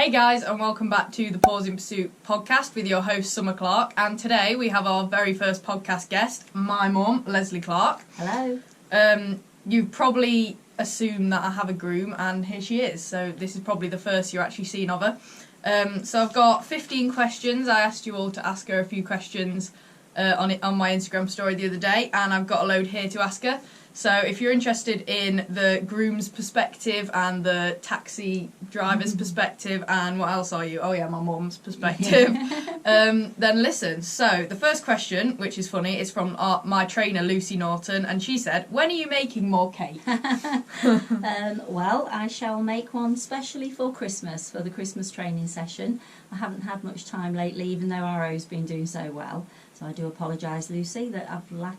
Hey guys, and welcome back to the Paws in Pursuit podcast with your host Summer Clark. And today we have our very first podcast guest, my mum, Lesley Clark. Hello. You've probably assumed that I have a groom, and here she is. So this is probably the first you're actually seen of her. So I've got 15 questions. I asked you all to ask her a few questions on my Instagram story the other day, and I've got a load here to ask her. So if you're interested in the groom's perspective and the taxi driver's perspective and what else are you? Oh yeah, my mum's perspective. Then listen. So the first question, which is funny, is from my trainer Lucy Norton, and she said, "When are you making more cake?" Well, I shall make one specially for Christmas, for the Christmas training session. I haven't had much time lately, even though Arrow's been doing so well. So I do apologise, Lucy, that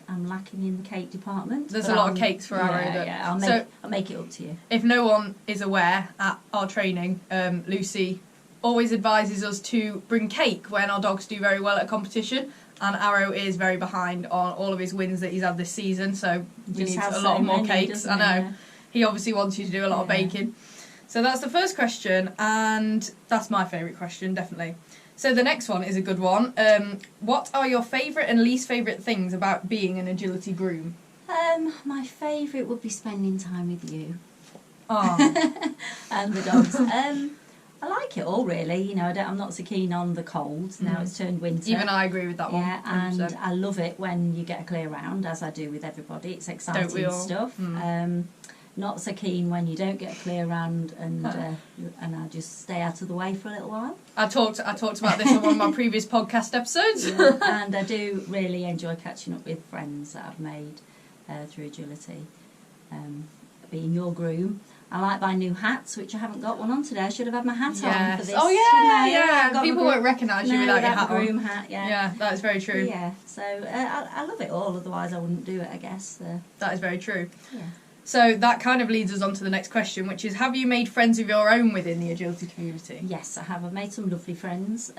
I'm lacking in the cake department. There's a lot of cakes for Arrow. Yeah, I'll make it up to you. If no one is aware, at our training, Lucy always advises us to bring cake when our dogs do very well at a competition. And Arrow is very behind on all of his wins that he's had this season, so he needs a lot more cakes. I know. Yeah. He obviously wants you to do a lot of baking. So that's the first question, and that's my favourite question, definitely. So the next one is a good one. What are your favourite and least favourite things about being an agility groom? My favourite would be spending time with you. Oh. And the dogs. I like it all, really. You know, I'm not so keen on the cold. Now it's turned winter. Even I agree with that one. Yeah, and 100%. I love it when you get a clear round, as I do with everybody. It's exciting stuff. Not so keen when you don't get a clear round and I just stay out of the way for a little while. I talked about this on one of my previous podcast episodes. Yeah, and I do really enjoy catching up with friends that I've made through agility. Being your groom, I like buying new hats, which I haven't got one on today. I should have had my hat on for this. Oh yeah. People won't recognise you without your hat on. Groom hat, yeah. Yeah, that is very true. Yeah, so I love it all. Otherwise, I wouldn't do it, I guess. That is very true. Yeah. So that kind of leads us on to the next question, which is, have you made friends of your own within the agility community? Yes, I have. I've made some lovely friends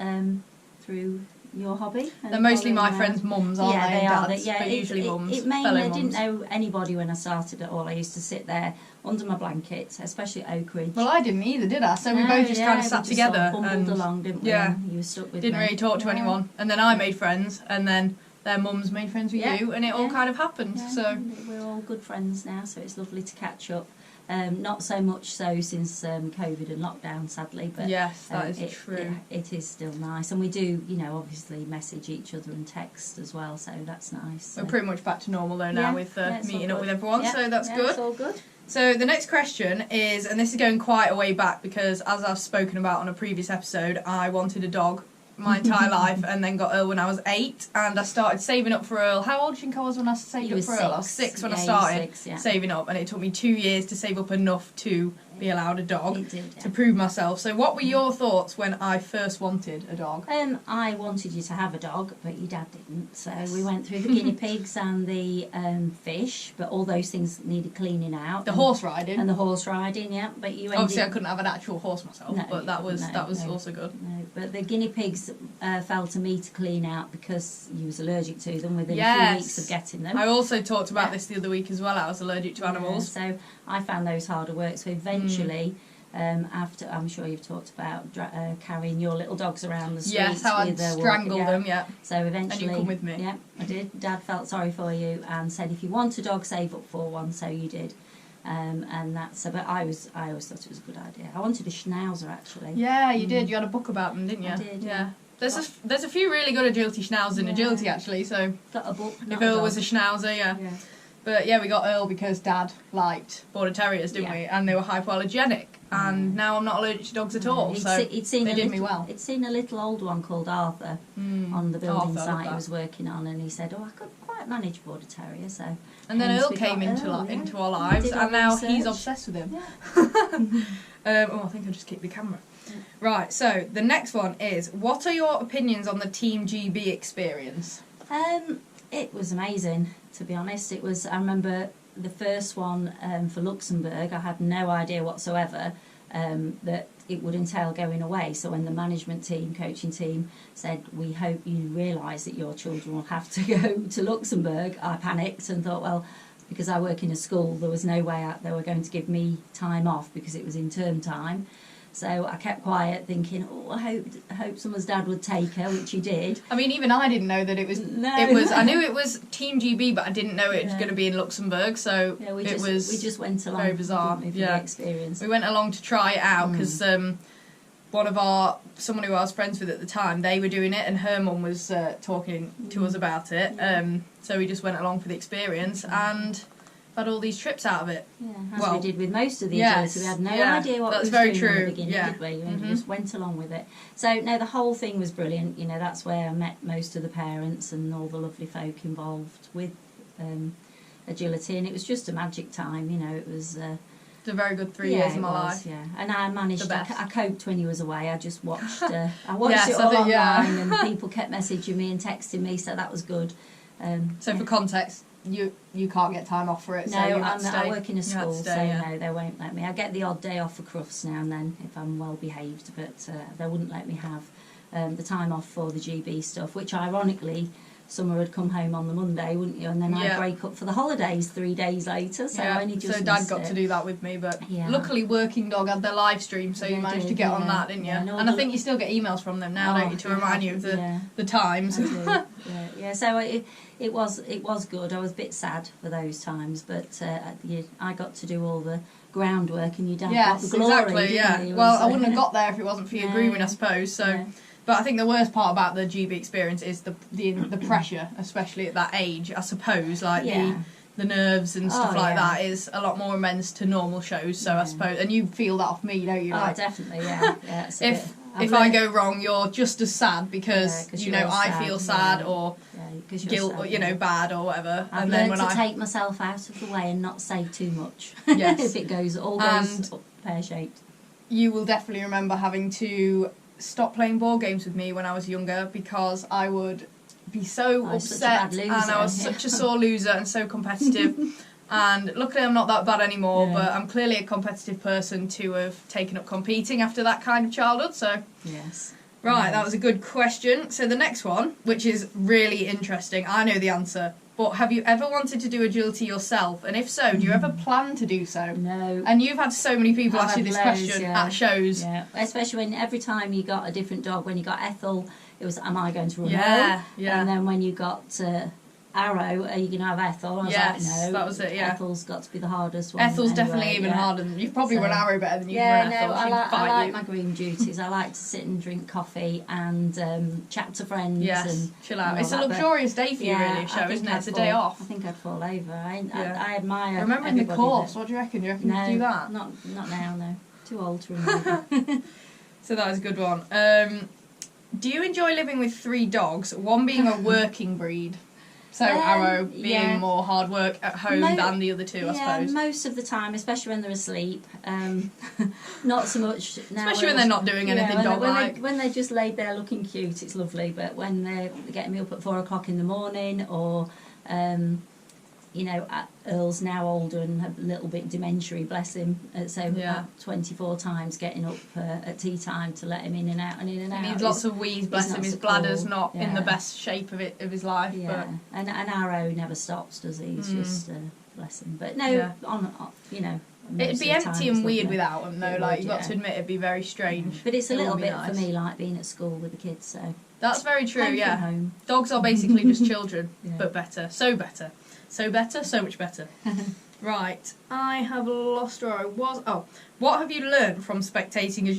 through your hobby. They're mostly my friends' mums, aren't they? They are. But usually mums. I didn't know anybody when I started at all. I used to sit there under my blanket, especially at Oak Ridge. Well, I didn't either, did I? So we both just kind of sat together and along, didn't we? Yeah. And you were stuck with didn't me. really talk to anyone. And then I made friends, and then their mums made friends with you, and it all kind of happened. Yeah, so we're all good friends now, so it's lovely to catch up. Not so much so since COVID and lockdown, sadly, but yes, that is true. It is still nice, and we do, obviously message each other and text as well, so that's nice. We're pretty much back to normal though now with meeting up with everyone, so that's good. It's all good. So the next question is, and this is going quite a way back because as I've spoken about on a previous episode, I wanted a dog my entire life, and then got Earl when I was 8, and I started saving up for Earl. How old do you think I was when I saved up for Earl? I was 6 when I started saving up, and it took me 2 years to save up enough to be allowed a dog to prove myself. So what were your thoughts when I first wanted a dog? I wanted you to have a dog, but your dad didn't. So we went through the guinea pigs and the fish, but all those things needed cleaning out. The horse riding. And the horse riding, yeah. But you obviously I couldn't have an actual horse myself, but that was also good. No, but the guinea pigs fell to me to clean out because you was allergic to them within a few weeks of getting them. I also talked about this the other week as well. I was allergic to animals. So I found those harder work. So eventually, after, I'm sure you've talked about carrying your little dogs around the streets. Yes, how I strangled them, So eventually, and you come with me. Yeah, I did. Dad felt sorry for you and said, if you want a dog, save up for one. So you did. And that's, but I always thought it was a good idea. I wanted a schnauzer actually. Yeah, you did. You had a book about them, didn't you? I did. Yeah. There's a few really good agility schnauzers in agility actually. So got a book. If Earl was a schnauzer, yeah. But yeah, we got Earl because Dad liked border terriers, didn't we? And they were hypoallergenic. And now I'm not allergic to dogs at all. So they did me well. He'd seen a little old one called Arthur on the building site he was working on, and he said, "Oh, I could quite manage border terrier." So and then Earl came into our lives, and now he's obsessed with him. Yeah. I think I just kicked the camera. Right. So the next one is, what are your opinions on the Team GB experience? It was amazing, to be honest. It was. I remember the first one for Luxembourg. I had no idea whatsoever that it would entail going away. So when the management team, coaching team said, "We hope you realise that your children will have to go to Luxembourg," I panicked and thought, well, because I work in a school, there was no way they were going to give me time off because it was in term time. So I kept quiet, thinking, "Oh, I hope someone's dad would take her," which he did. I mean, even I didn't know that it was. No. It was. I knew it was Team GB, but I didn't know it was Yeah. going to be in Luxembourg. So Yeah, we was just went along. very bizarre. Didn't we, for Yeah. the experience. We went along to try it out because someone who I was friends with at the time, they were doing it, and her mum was talking to us about it. Yeah. So we just went along for the experience and had all these trips out of it. Yeah, as we did with most of the agility. We had no idea what that's we very were doing true. at the beginning, Yeah. did we? We just went along with it. So, no, the whole thing was brilliant. You know, that's where I met most of the parents and all the lovely folk involved with agility, and it was just a magic time. You know, it was... It's a very good 3 years of my life. Yeah, and I managed. I coped when he was away. I just watched. I watched Yes, it all online, yeah. and people kept messaging me and texting me, so that was good. So for context, you can't get time off for it. No, so you had to stay. I work in a school, stay, so no, they won't let me. I get the odd day off for crufts now and then if I'm well behaved, but they wouldn't let me have the time off for the GB stuff, which ironically. Summer would come home on the Monday, wouldn't you? And then I'd break up for the holidays 3 days later. So I only just so Dad got to do that with me, but luckily Working Dog had their live stream, so you managed to get on that, didn't you? Yeah, and I think you still get emails from them now, don't you, to remind you of the times. I do. Yeah. So it was good. I was a bit sad for those times, but I got to do all the groundwork, and your dad got the glory. Exactly. Yeah. He? Well, I wouldn't have got there if it wasn't for your grooming, I suppose. So. Yeah. But I think the worst part about the GB experience is the pressure, especially at that age. I suppose, like the nerves and stuff like that is a lot more immense to normal shows. So I suppose, and you feel that off me, don't you? Like, definitely, yeah. if I go wrong, you're just as sad because you know I feel sad or guilt, or bad or whatever. I've and learned then to take myself out of the way and not say too much. Yes. If it goes up pear shaped. You will definitely remember having to stop playing board games with me when I was younger because I would be so upset and I was such a sore loser and so competitive. And luckily I'm not that bad anymore, but I'm clearly a competitive person to have taken up competing after that kind of childhood. So yes. Right, that was a good question. So the next one, which is really interesting, I know the answer. But have you ever wanted to do agility yourself? And if so, do you ever plan to do so? No. And you've had so many people ask you this question at shows. Yeah, especially when every time you got a different dog. When you got Ethel, it was, am I going to run home? Yeah. And then when you got Arrow, are you going to have Ethel? I was like, no. That was it, yeah. Ethel's got to be the hardest one. Ethel's definitely even harder. You've probably run Arrow better than you can run Ethel. I like my groom duties. I like to sit and drink coffee and chat to friends. Yes, and chill out. It's a luxurious day for you, really, a show, isn't it? It's a day off. I think I'd fall over. I admire remembering the course, what do you reckon? Do you reckon you do that? Not now, no. Too old to remember. So that was a good one. Do you enjoy living with 3 dogs, one being a working breed? So Arrow being more hard work at home than the other 2, I suppose. Yeah, most of the time, especially when they're asleep. Not so much now. Especially when they're not doing anything dog-like. When they're just laid there looking cute, it's lovely. But when they're getting me up at 4 o'clock in the morning, or Earl's now older and a little bit dementia, bless him. So 24 times getting up at tea time to let him in and out and in and out. He needs lots of wheeze, bless him. His bladder's not in the best shape of his life. Yeah, but and Arrow never stops, does he? He's just bless him. But no, it'd be empty and weird without him, though. Like you've got to admit, it'd be very strange. But it's a little bit for me like being at school with the kids. So that's very true. Yeah, home. Dogs are basically just children, but better. So better. So better, so much better. Right, I have lost where I was. Oh, what have you learned from spectating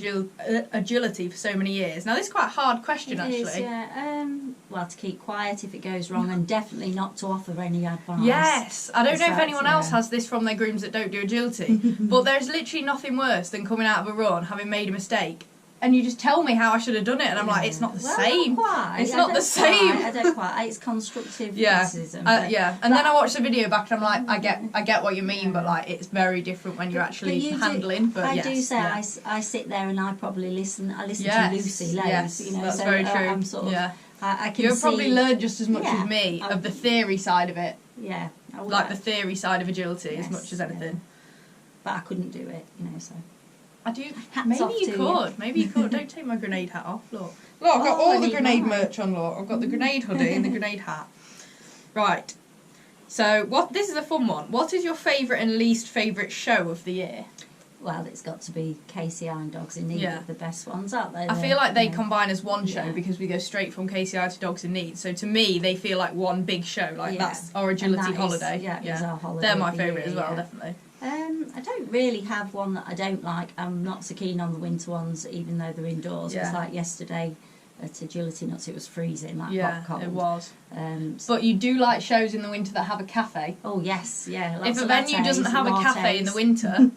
agility for so many years? Now, this is quite a hard question, actually. Is, yeah. Well, to keep quiet if it goes wrong, and definitely not to offer any advice. Yes, I don't know if anyone else has this from their grooms that don't do agility, but there's literally nothing worse than coming out of a run, having made a mistake, and you just tell me how I should have done it, and I'm like, it's not the same. Not quite. It's not the same. I don't quite. It's constructive criticism. And then I watch the video back, and I'm like, I get what you mean, but like, it's very different when you're actually handling. But I do say I sit there and I probably listen. I listen to Lucy loads. Yes, that's very true. I'm sort of. I can You've probably learned just as much as me of the theory side of it. Yeah. Like the theory side of agility as much as anything. Yeah. But I couldn't do it, so. I do. Hats off Maybe you to could. Maybe you could. Don't take my grenade hat off. Look, I've got all the grenade merch on. Look, I've got the grenade hoodie and the grenade hat. Right. So this is a fun one. What is your favourite and least favourite show of the year? Well, it's got to be KCI and Dogs in Need Yeah. are the best ones, aren't they? I feel like they you know, combine as one show Yeah. because we go straight from KCI to Dogs in Need. So to me, they feel like one big show. Like Yeah. that's our And agility that is- holiday. is our holiday. They're my of the favourite year, as well, yeah. definitely. I don't really have one that I don't like. I'm not so keen on the winter ones, even though they're indoors. Because Yeah. like yesterday at Agility Nuts, it was freezing, like Yeah, hot cold. it was. So- But you do like shows in the winter that have a cafe. oh yes, yeah. Lots If a of venue lattes, doesn't have a cafe in the lattes. winter,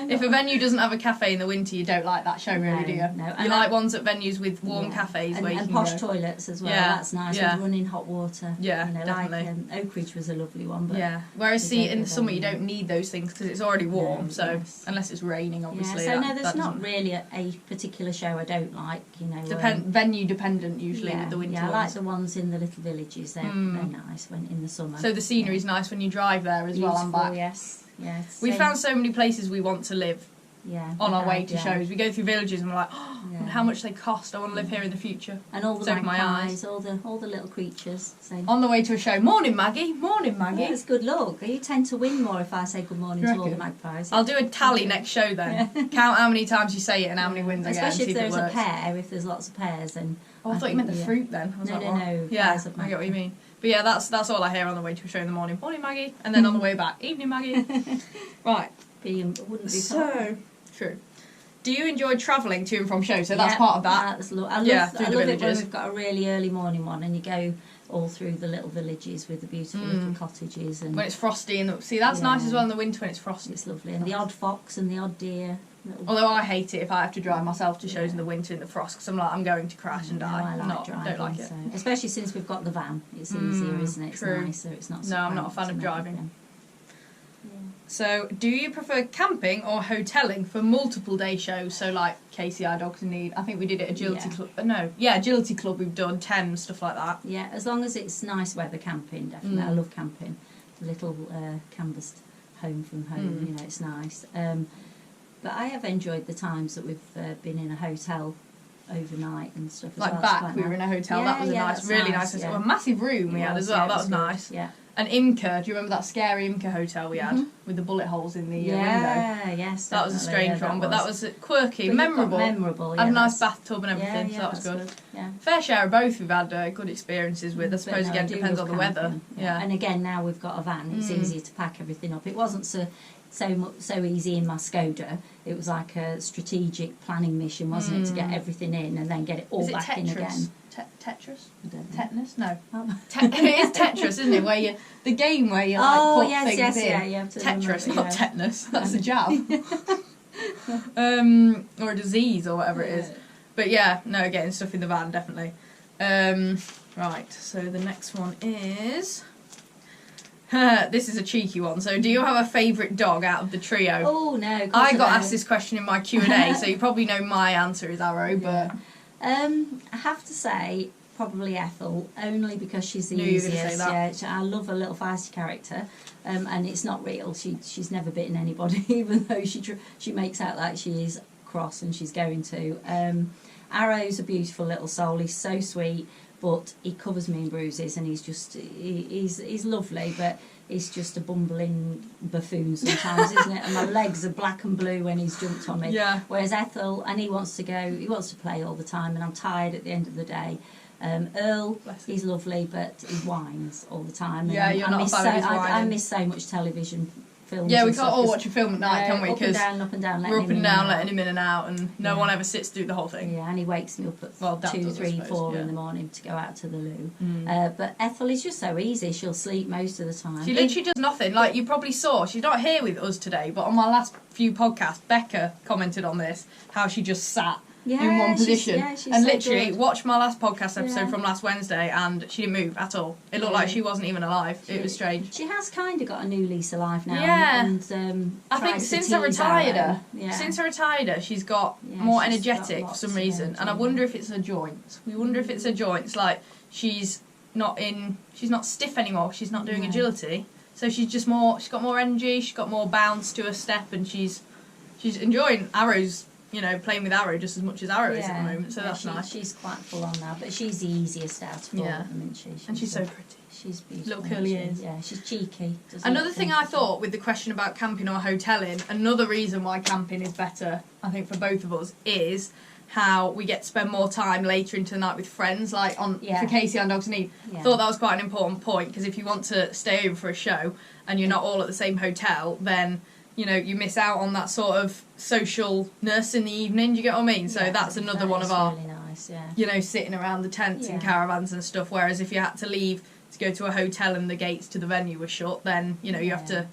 if a venue doesn't have a cafe in the winter, you don't like that show, really, No, do you? no. You And like ones at venues with warm Yeah. cafes and, where you and can posh go. toilets as well. Yeah, That's nice. yeah. With running hot water. Yeah, you know, definitely. like Oak Ridge was a lovely one. But Yeah. Whereas, they see, don't in go the summer you there. don't need those things because it's already warm. No, so yes. unless it's raining, obviously. Yeah, so that, no, there's that not doesn't- really a particular show I don't like. You know, venue dependent usually yeah, with the winter yeah, I like ones. the ones in the little villages. They're nice when in the summer. So the scenery's nice when you drive there as well and Beautiful, back. Yes, yes. We Same- found so many places we want to live yeah, on we our way have, to yeah. shows. We go through villages and we're like, oh, Yeah. how much they cost. I want to live here in the future. And all the So with my magpies, all the little creatures. So. On the way to a show, morning Maggie, morning Maggie. Yeah, it's good luck. You tend to win more if I say good morning You to all the reckon? magpies. I'll do a tally next show then. Count how many times you say it and how many wins I get and Especially see if if it there's a works. pair, if there's lots of pairs, then. Oh, I thought you meant the yeah. fruit then. I was No, like, no, what? no, Yeah, pairs of I get what you magpie. mean. But yeah, that's all I hear on the way to a show in the morning. Morning Maggie. And then on the way back, evening Maggie. Right. Wouldn't be So, true. Do you enjoy travelling to and from shows? So that's Yeah, part of that. That's I love, Yeah, through I the love it when villages. we've got a really early morning one and you go all through the little villages with the beautiful little cottages and When it's frosty and see that's nice as well in the winter when it's frosty. it's lovely. And the odd fox and the odd deer. Although I hate it if I have to drive myself to shows in the winter in the frost because I'm like I'm going to crash and No, die. I like Not, driving, don't like it. so, especially since we've got the van. It's easier, isn't it? It's true. nicer. It's not so No, I'm not a cramped fan of and driving. everything. So, do you prefer camping or hotelling for multiple day shows? So, like KCI Dogs in Need. I think we did it at Agility Yeah. Club. Agility Club. We've done Thames stuff like that. Yeah, as long as it's nice weather camping, definitely. I love camping. A little canvassed home from home, you know, it's nice. But I have enjoyed the times that we've been in a hotel overnight and stuff as Like well. It's back, quite we were nice. in a hotel. Yeah, that was a yeah, nice, that's really nice, nice. yeah. A massive room we It had was, as well. yeah, That it was good, nice. Yeah. And Imca. Do you remember that scary Imca hotel we had with the bullet holes in the window? Yeah, yes. That was a definitely, strange yeah, one, but that was quirky, But you've got memorable. memorable, Had yeah, a nice that's- bathtub and everything, yeah, so that was that's good. Yeah. Fair share of both we've had good experiences with. I But suppose no, again do depends on love the weather. camping, Yeah. And again, now we've got a van, it's easier to pack everything up. It wasn't so easy in my Skoda. It was like a strategic planning mission, wasn't it, to get everything in and then get it all Is it back in Tetris? again. Tetris? I don't know. Tetanus? No. Oh. It is Tetris, isn't it? Where the game where you like Oh, put yes, things yes, in. yeah, you have to Tetris, remember, not yeah. tetanus. That's a jab. Or a disease or whatever it is. But yeah, no, getting stuff in the van definitely. Right, so the next one is. This is a cheeky one. So, do you have a favourite dog out of the trio? Oh, no. of course I got don't. asked this question in my Q&A, so you probably know my answer is Arrow, but I have to say, probably Ethel, only because she's the Knew you were easiest. gonna say that. Yeah, I love a little feisty character, and it's not real. She's never bitten anybody, even though she makes out like she is cross and she's going to. Arrow's a beautiful little soul. He's so sweet, but he covers me in bruises, and he's lovely, but he's just a bumbling buffoon sometimes, isn't it? And my legs are black and blue when he's jumped on me. Yeah. Whereas Ethel, and he wants to play all the time, and I'm tired at the end of the day. Earl, Bless him. he's lovely, but he whines all the time. And Yeah, you're not a fan of his I whining. miss so much television films. yeah, we and can't stuff, all 'cause- watch a film at night, can we? Up and Because down, up and down. we're up letting and him down, in letting him in and out, and no Yeah. one ever sits through the whole thing. Yeah, and he wakes me up at Well, Dad 2, does, I 3, suppose, 4 yeah. in the morning to go out to the loo. But Ethel is just so easy. She'll sleep most of the time. She literally does nothing. Like you probably saw, she's not here with us today, but on my last few podcasts, Becca commented on this, how she just sat in one position. she's and so literally, good. watch my last podcast episode Yeah. from last Wednesday, and she didn't move at all. It looked Yeah. like she wasn't even alive. It was strange. She has kind of got a new lease of life now. Yeah. And I think tries to since I tease retired Arrow. her, Yeah. since I retired her, she's got Yeah, more she's energetic got for some lots of reason, energy, and I yeah. wonder if it's her joints. We wonder if it's her joints. Like she's not stiff anymore. She's not doing No. agility, so she's got more energy. She's got more bounce to her step, and she's enjoying Arrow's playing with Arrow just as much as Arrow is at the moment, so that's nice. She's quite full on now, but she's the easiest out of all of them, isn't she? And she's so pretty. She's beautiful. Little curly ears. Yeah, she's cheeky. Another thing I thought with the question about camping or hotelling, another reason why camping is better, I think, for both of us, is how we get to spend more time later into the night with friends, like for Casey on Dogs Need. I thought that was quite an important point, because if you want to stay over for a show and you're not all at the same hotel, then you miss out on that sort of socialness in the evening. Do you get what I mean? So that's another one of our, really nice, sitting around the tents and caravans and stuff. Whereas if you had to leave to go to a hotel and the gates to the venue were shut, then you have to.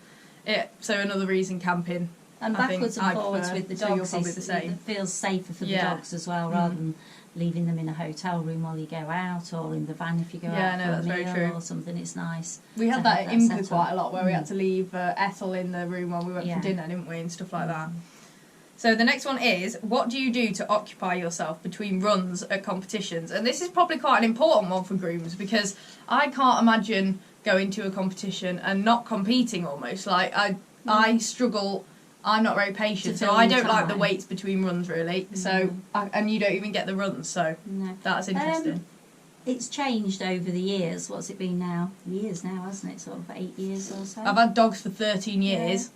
So another reason camping. And backwards and forwards with the dogs it feels safer for the dogs as well, rather than leaving them in a hotel room while you go out, or in the van if you go out for a meal or something. It's nice. We had that at Imca quite a lot, where we had to leave Ethel in the room while we went for dinner, didn't we, and stuff like that. So the next one is, what do you do to occupy yourself between runs at competitions? And this is probably quite an important one for grooms, because I can't imagine going to a competition and not competing almost. Like, I struggle. I'm not very patient, so I don't like the waits between runs, really. So, and you don't even get the runs, so that's interesting. It's changed over the years. What's it been now? Years now, hasn't it? Sort of 8 years or so. I've had dogs for 13 years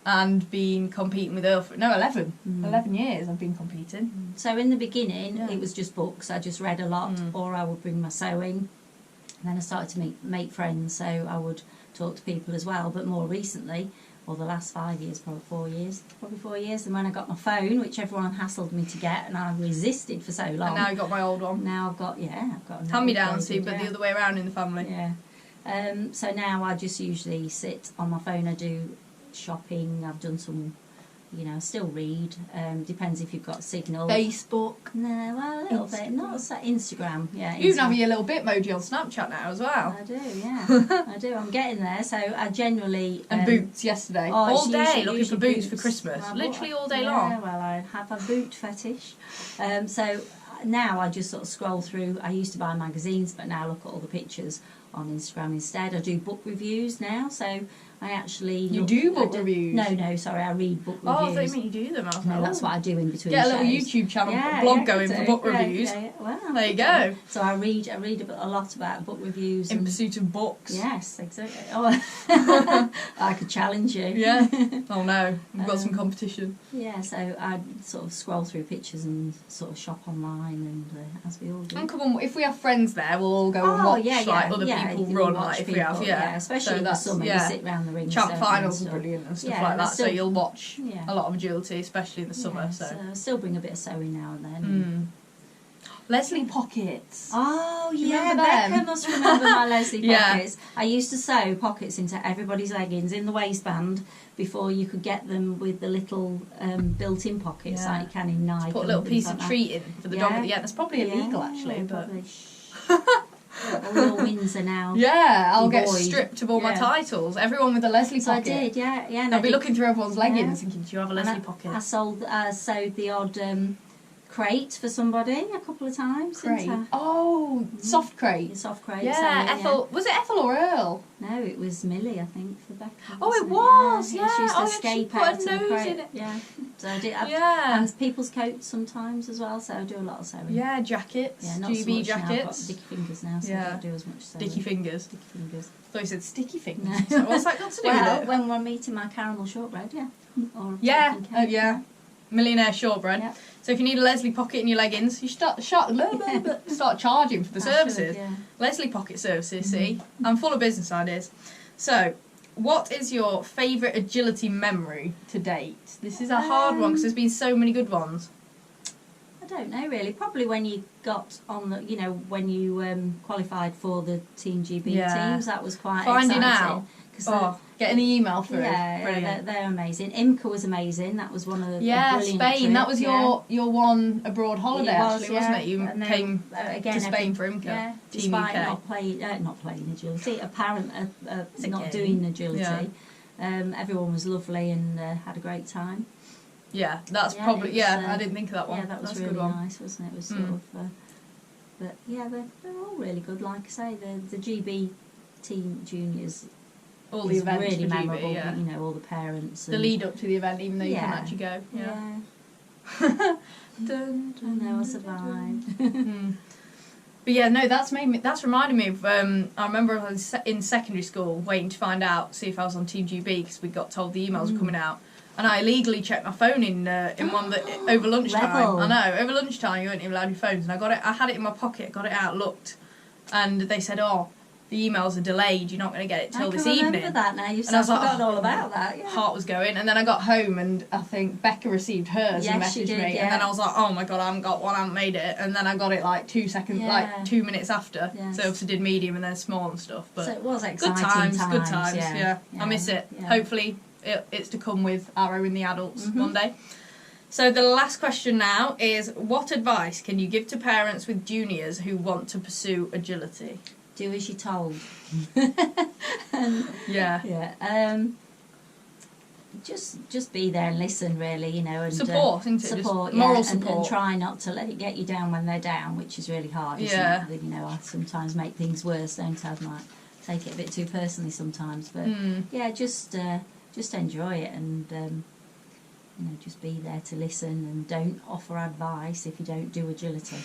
and been competing with Earl for 11. 11 years I've been competing. So in the beginning, it was just books. I just read a lot, or I would bring my sewing. And then I started to make friends, so I would talk to people as well. But more recently, or the last 5 years, probably 4 years, and when I got my phone, which everyone hassled me to get, and I resisted for so long. And now I got my old one. Now I've got hand-me-down too, but the other way around in the family. Yeah. So now I just usually sit on my phone. I do shopping. I've done some, I still read. Depends if you've got signal. Facebook. No, well, a little bit. Not Instagram. Yeah. You can have your little bitmoji on Snapchat now as well. I do. Yeah. I do. I'm getting there. So I generally. And boots yesterday. All day looking for boots for Christmas. Literally all day long. Yeah. Well, I have a boot fetish. So now I just sort of scroll through. I used to buy magazines, but now look at all the pictures on Instagram instead. I do book reviews now, so I actually... You do book reviews? No, sorry, I read book reviews. Oh, I thought you meant you do them. I was no, that's what I do in between Get a shows. little YouTube channel, blog going for book reviews. Well, there you go. So I read a lot about book reviews. In pursuit of books. Yes, exactly. Oh, I could challenge you. Yeah. Oh no, we've got some competition. Yeah, so I sort of scroll through pictures and sort of shop online, and as we all do. And come on, if we have friends there, we'll all go and watch other people run, like if we have, especially in the summer, you sit round the ring. Champ finals are brilliant and stuff like that, so you'll watch a lot of agility, especially in the summer. So I still bring a bit of sewing now and then. Lesley pockets. Oh yeah, Becca must remember my Lesley pockets. I used to sew pockets into everybody's leggings in the waistband before you could get them with the little built-in pockets like you can in Nike. Put a little piece of treat in for the dog at the end. That's probably illegal actually, but. All your wins are now. Yeah, I'll get stripped of all my titles. Everyone with a Lesley pocket. I did, yeah. I'll be looking through everyone's leggings thinking, do you have a Lesley pocket? I sewed the odd crate for somebody a couple of times. Crate? Oh, soft crate. Soft crate. Yeah, Ethel. Was it Ethel or Earl? No, it was Millie, I think, for Becca. Oh, it was, yeah. She used to escape out of the crate. In it. Yeah. So I did. And people's coats sometimes as well, so I do a lot of sewing. Yeah, jackets. Yeah, not GB so much jackets. now. I've got dicky fingers now, so I don't do as much sewing. Dicky fingers. Dicky fingers. I thought you said sticky fingers. So what's that got to do with it? When we're meeting my caramel shortbread, Or yeah. Millionaire shortbread. Yeah. So if you need a Lesley pocket in your leggings, you start charging for the services. Lesley pocket services, see? I'm full of business ideas. So, what is your favourite agility memory to date? This is a hard one because there's been so many good ones. I don't know really. Probably when you got on the, when you qualified for the Team GB teams, that was quite Finding exciting. out. Getting the email through. Yeah, they're amazing. Imca was amazing. That was one of the brilliant Spain. Trip. That was your one abroad holiday, actually, wasn't it? You came again, to Spain for Imca. Yeah, Team despite UK. not playing agility, not doing agility. Everyone was lovely and had a great time. Yeah, that's probably I didn't think of that one. Yeah, that was that's really a good one. nice, wasn't it? It was sort of, but yeah, they're all really good. Like I say, the GB Team Juniors. All the events really for memorable, GB, all the parents. The lead up to the event, even though you can't actually go. Yeah. Dun, dun, I know, I survived. But yeah, no, that's reminded me of, I remember I was in secondary school waiting to find out, see if I was on Team GB, because we got told the emails were coming out. And I illegally checked my phone in one that over lunchtime. Rebel. I know, over lunchtime you weren't even allowed your phones. And I had it in my pocket, got it out, looked. And they said, oh, the emails are delayed, you're not going to get it till this evening. I remember that now, you've And forgotten all about that. Yeah. Heart was going, and then I got home and I think Becca received hers and Yes, she messaged did, me, yeah. and then I was like, oh my god, I haven't got one, I haven't made it, and then I got it like 2 seconds, like 2 minutes after. Yes. So obviously did medium and then small and stuff. But So it was exciting good times, yeah. I miss it. Yeah. Hopefully it's to come with Arrow in the adults one day. So the last question now is, what advice can you give to parents with juniors who want to pursue agility? Do as you're told. Yeah. Yeah. Just be there and listen, really, you know, and support, isn't it? support, just moral yeah, support, and try not to let it get you down when they're down, which is really hard, isn't Yeah. it? You know, I sometimes make things worse, don't I? I might take it a bit too personally sometimes, but yeah, just enjoy it, and you know, just be there to listen, and don't offer advice if you don't do agility.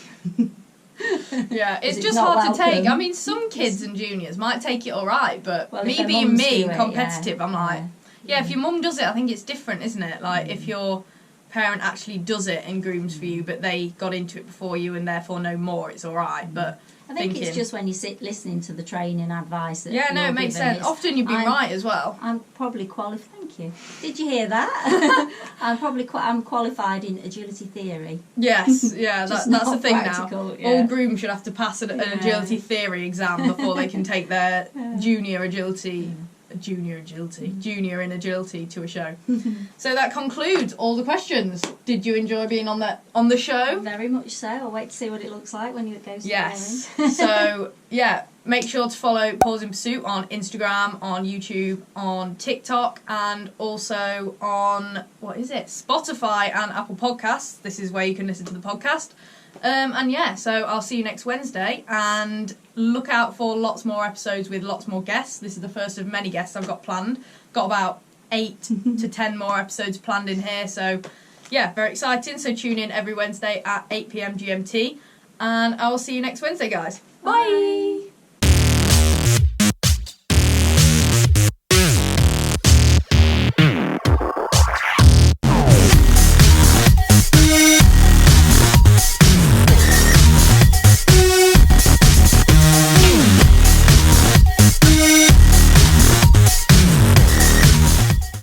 Yeah, it's It's just not hard to take. welcome. I mean, some kids and juniors might take it all right, but Well, if me their being mums me do and it, competitive, yeah, I'm like, yeah. if your mum does it, I think it's different, isn't it? Like, if your parent actually does it and grooms for you, but they got into it before you and therefore know more, it's all right. But I think it's just when you sit listening to the training advice that yeah, no, you're it makes given, sense. Often you've been right as well. I'm probably qualified. Thank you. Did you hear that? I'm qualified in agility theory. Yes, yeah, Just that's the not thing practical, now. yeah. All grooms should have to pass an agility theory exam before they can take their junior in agility to a show. So that concludes all the questions. Did you enjoy being on the show? Very much so. I'll wait to see what it looks like when it goes to Yes. airing. So yeah, make sure to follow Paws in Pursuit on Instagram, on YouTube, on TikTok, and also on Spotify and Apple Podcasts. This is where you can listen to the podcast. And yeah, so I'll see you next Wednesday, and look out for lots more episodes with lots more guests. This is the first of many guests I've got planned. Got about 8 to 10 more episodes planned in here, so yeah, very exciting. So tune in every Wednesday at 8 PM GMT, and I will see you next Wednesday, guys. Bye.